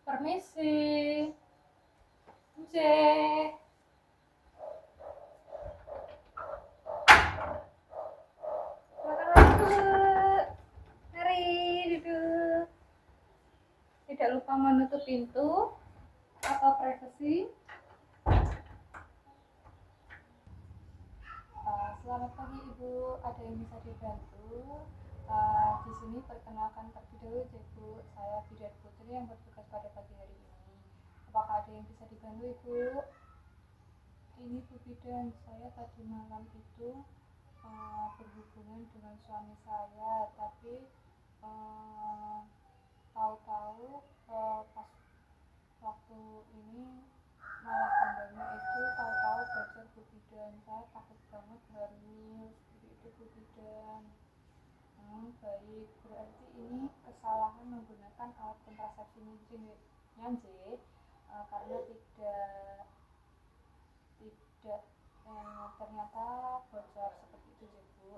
Permisi, J. Silakan masuk. Mari duduk. Tidak lupa menutup pintu atau privasi. Selamat pagi Ibu, ada yang bisa dibantu? Di sini perkenalkan terlebih dahulu Ibu, saya Bidan Putri yang bertugas pada pagi hari ini. Apakah ada yang bisa dibantu Ibu? Ini Bu Bidan, saya tadi malam itu berhubungan dengan suami saya, tapi tahu-tahu pas waktu ini malah kondomnya itu tahu-tahu bocor Bu Bidan. Saya takut banget hamil seperti itu Bu Bidan. Baik, berarti ini kesalahan menggunakan alat kontrasepsi J, karena tidak ternyata bocor seperti itu ya Bu.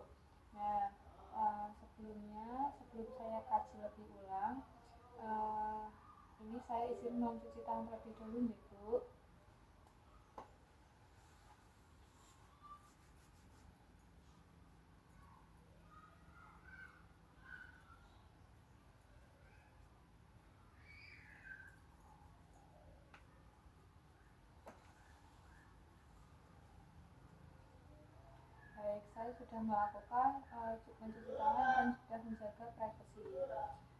Nah, sebelum saya kaji lebih ulang, ini saya izin mencuci tangan terlebih dahulu nih Bu. Baik, saya sudah melakukan mencuci tangan dan sudah menjaga privasi.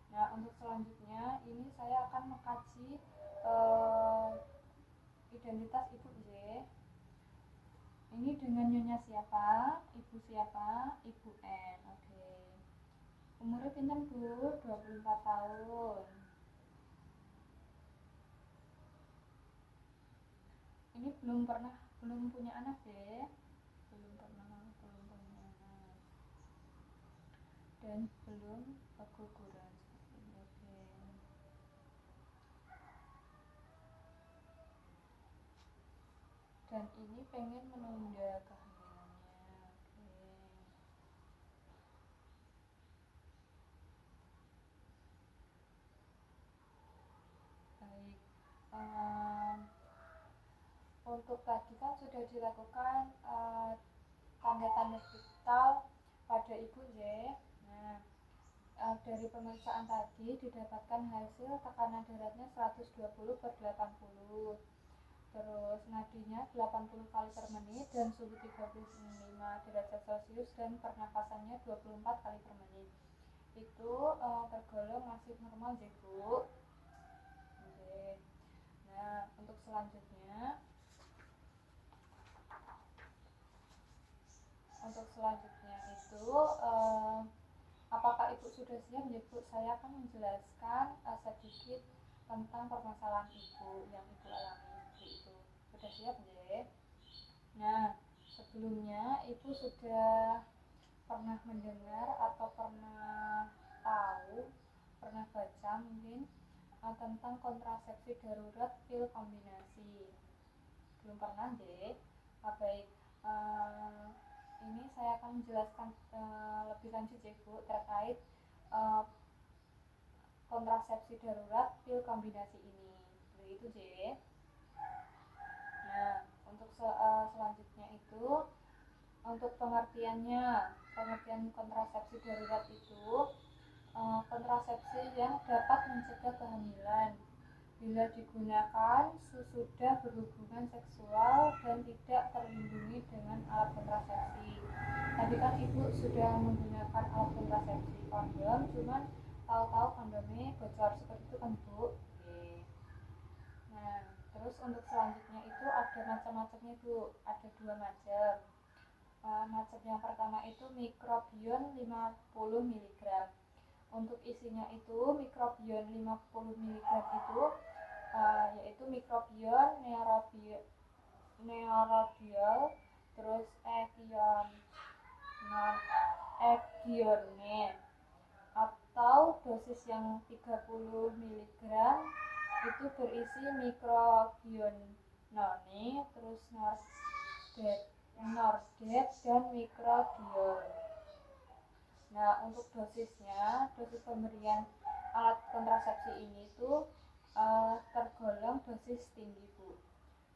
Nah, untuk selanjutnya ini saya akan mengkaji identitas Ibu J. Ini dengan nyonya siapa? Ibu siapa? Ibu N. Oke. Umurnya pinten Bu? 24 tahun. Ini belum punya anak ya? Belum punya anak. Dan belum keguguran. Oke. Dan ini pengen menunda kehamilannya. Oke. Baik. Untuk tadi kan sudah dilakukan tanda-tanda vital pada Ibu J. Nah, dari pemeriksaan tadi didapatkan hasil tekanan darahnya 120/80. Terus nadinya 80 kali per menit dan suhu 35 derajat Celcius dan pernapasannya 24 kali per menit. Itu tergolong masih normal ya Bu. Oke. Nah, untuk selanjutnya itu apakah Ibu sudah siap ya Bu? Saya akan menjelaskan sedikit tentang permasalahan Ibu yang Ibu alami itu. Sudah siap ya? Nah, sebelumnya Ibu sudah pernah mendengar atau pernah tahu, pernah baca mungkin tentang kontrasepsi darurat pil kombinasi? Belum pernah deh. Baik, ini saya akan menjelaskan lebih lanjut ya Bu terkait kontrasepsi darurat pil kombinasi ini. Begitu J. Nah, untuk selanjutnya itu untuk pengertian kontrasepsi darurat itu kontrasepsi yang dapat mencegah kehamilan bila digunakan sesudah berhubungan seksual dan tidak terlindungi dengan alat kontrasepsi. Tadi kan Ibu sudah menggunakan alat kontrasepsi kondom, cuman tahu-tahu kondomnya bocor seperti itu kan Bu. Oke. Nah, terus untuk selanjutnya itu ada macam-macamnya Bu, ada 2 macam. Macam yang pertama itu mikrobion 50 mg. Untuk isinya itu mikrobion 50 mg itu yaitu mikrobion neurodial, terus ethionine, atau dosis yang 30 mg itu berisi mikrobionone, terus nordet dan mikrodiol. Nah, untuk dosis pemberian alat kontrasepsi ini tuh tergolong dosis tinggi Bu.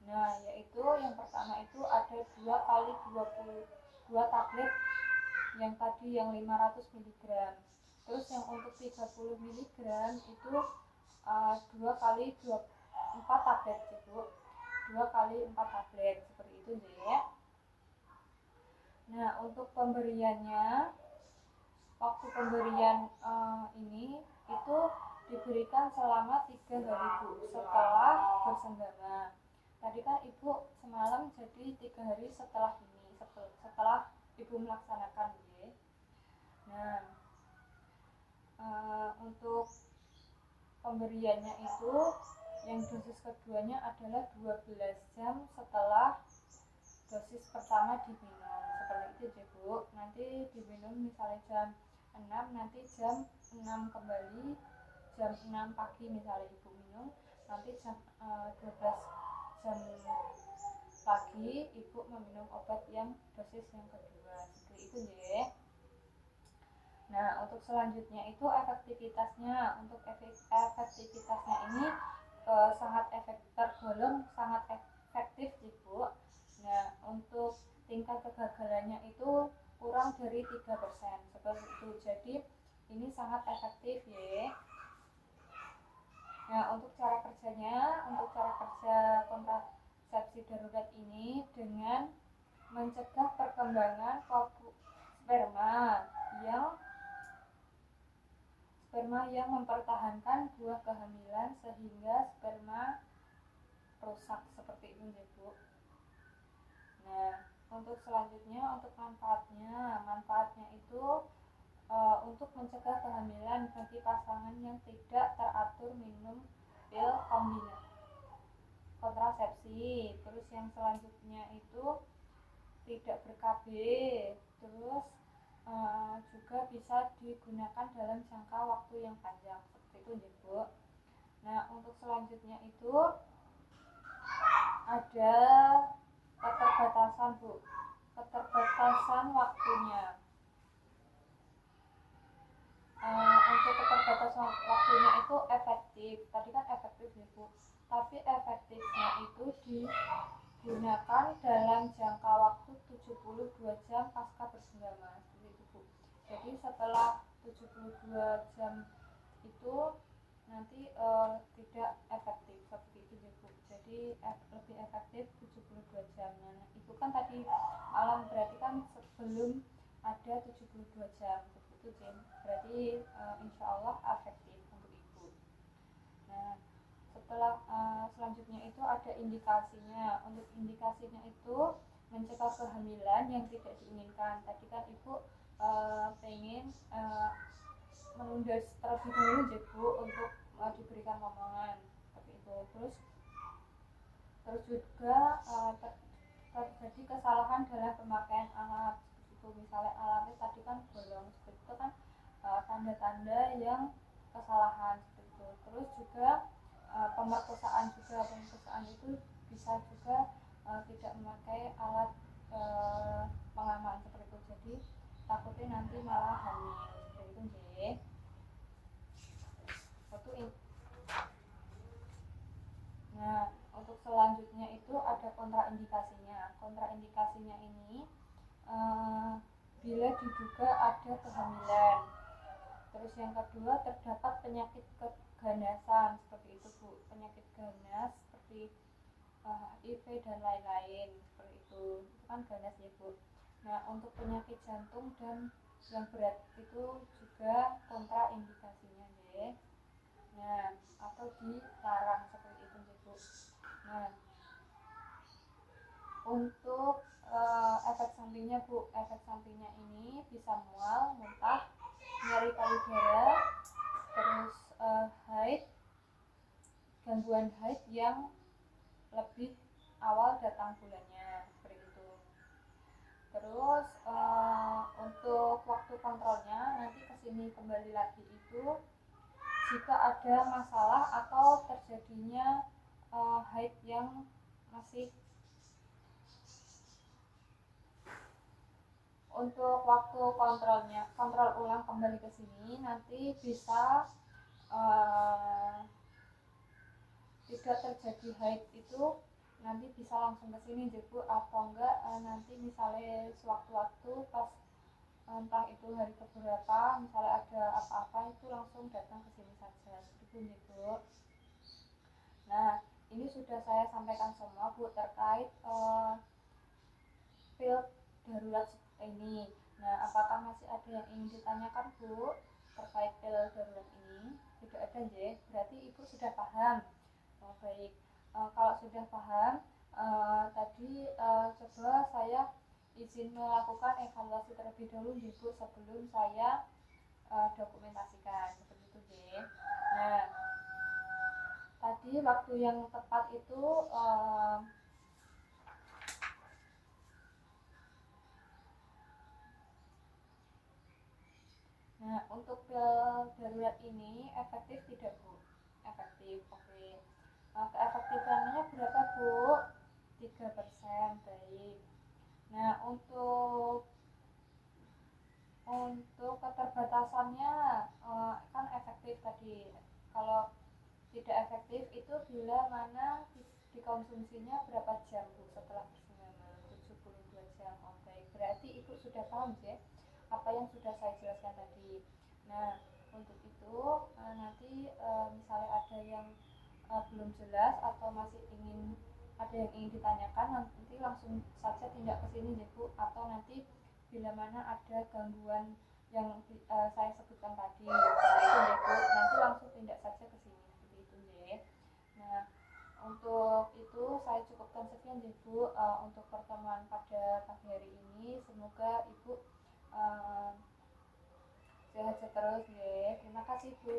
Nah, yaitu yang pertama itu ada 2 kali 22 tablet yang tadi yang 500 mg. Terus yang untuk 30 mg itu 2 kali 4 tablet Bu. 2 kali 4 tablet seperti itu ya. Nah, untuk pemberiannya, waktu pemberian ini itu diberikan selama 3 hari Bu setelah bersenggama. Tadi kan Ibu semalam, jadi 3 hari setelah ini, setelah Ibu melaksanakan ya. Nah, untuk pemberiannya itu yang dosis keduanya adalah 12 jam setelah dosis pertama diminum. Seperti itu ya Bu. Nanti diminum misalnya jam 6, nanti jam 6 kembali, jam 6 pagi misalnya Ibu minum, nanti jam 12 jam pagi Ibu meminum obat yang dosis yang kedua. Seperti itu ya. Nah, untuk selanjutnya itu efektivitasnya. Untuk efektivitasnya ini sangat tergolong sangat efektif Ibu. Nah, untuk tingkat kegagalannya itu kurang dari 3%. Seperti itu. Jadi ini sangat efektif ya. Nah, untuk cara kerjanya, untuk cara kerja kontrasepsi darurat ini dengan mencegah perkembangan sperma yang mempertahankan buah kehamilan sehingga sperma rusak, seperti itu ya Bu. Nah, untuk selanjutnya, untuk manfaatnya itu untuk mencegah kehamilan bagi pasangan yang tidak teratur minum pil kontrasepsi. Terus yang selanjutnya itu tidak ber-KB, terus juga bisa digunakan dalam jangka waktu yang panjang, seperti itu ya Bu. Nah, untuk selanjutnya itu ada keterbatasan Bu, keterbatasan waktunya. Untuk keterbatasan waktunya itu efektif, tadi kan efektif ya Bu, tapi efektifnya itu digunakan dalam jangka waktu 72 jam pasca bersenggama, seperti itu Bu. Jadi setelah 72 jam itu nanti tidak efektif, seperti itu ya Bu. Jadi lebih efektif 72 jam. Nah, itu kan tadi malam, berarti kan sebelum ada 72 jam, seperti itu Jim. Berarti insya Allah efektif untuk Ibu. Nah, setelah selanjutnya itu ada indikasinya. Untuk indikasinya itu mencegah kehamilan yang tidak diinginkan. Tadi kan Ibu pengen menunda terlebih dahulu ya Bu untuk diberikan momongan, seperti itu. Terus juga terjadi kesalahan dalam pemakaian alat, seperti itu. Misalnya alatnya tadi kan bolong, seperti itu kan tanda-tanda yang kesalahan, seperti itu. Terus juga pemerkosaan itu bisa juga tidak memakai alat pengaman, seperti itu. Jadi takutnya nanti malah hamil, seperti itu nggih. Nah, untuk selanjutnya itu ada kontraindikasinya. Kontraindikasinya ini bila diduga ada kehamilan. Terus yang kedua, terdapat penyakit keganasan, seperti itu Bu. Penyakit ganas seperti HIV dan lain-lain, seperti itu. Itu kan ganas ya Bu. Nah, untuk penyakit jantung dan yang berat itu juga kontraindikasinya ya. Nah, atau dilarang, seperti itu ya Bu. Nah, untuk efek sampingnya Bu, efek sampingnya ini bisa mual, muntah, nyeri payudara, terus haid, gangguan haid yang lebih awal datang bulannya, seperti itu. Terus untuk waktu kontrolnya nanti kesini kembali lagi itu jika ada masalah atau terjadinya haid yang masih. Untuk waktu kontrol ulang kembali ke sini nanti bisa tidak terjadi haid itu nanti bisa langsung ke sini Bu, atau enggak nanti misalnya sewaktu-waktu pas entah itu hari keberapa misalnya ada apa-apa itu langsung datang ke sini saja seperti itu Bu. Nah ini sudah saya sampaikan semua Bu terkait pil darurat ini. Nah apakah masih ada yang ingin ditanyakan Bu terkait pil darurat ini? Tidak ada ya, berarti Ibu sudah paham. Baik, kalau sudah paham tadi coba saya izin melakukan evaluasi terlebih dahulu Bu sebelum saya dokumentasikan seperti itu ya. Nah tadi waktu yang tepat itu nah untuk pil darurat ini efektif tidak Bu? Efektif, oke. Keefektifannya berapa Bu? 3%, baik. Nah untuk keterbatasannya kan efektif tadi. Kalau tidak efektif itu bila mana dikonsumsinya berapa jam Bu setelah bersenama? 72 jam. Oh, baik. Berarti Ibu sudah paham ya apa yang sudah saya jelaskan tadi. Nah untuk itu nanti misalnya ada yang belum jelas atau masih ada yang ingin ditanyakan nanti langsung saja tindak ke sini ya Bu, atau nanti bila mana ada gangguan yang saya sebutkan tadi itu ya Bu, nanti langsung tindak saja ke sini seperti itu ya. Nah untuk itu saya cukupkan sekian ya Bu untuk pertemuan pada pagi hari ini, semoga Ibu sehat terus ya. Terima kasih Bu.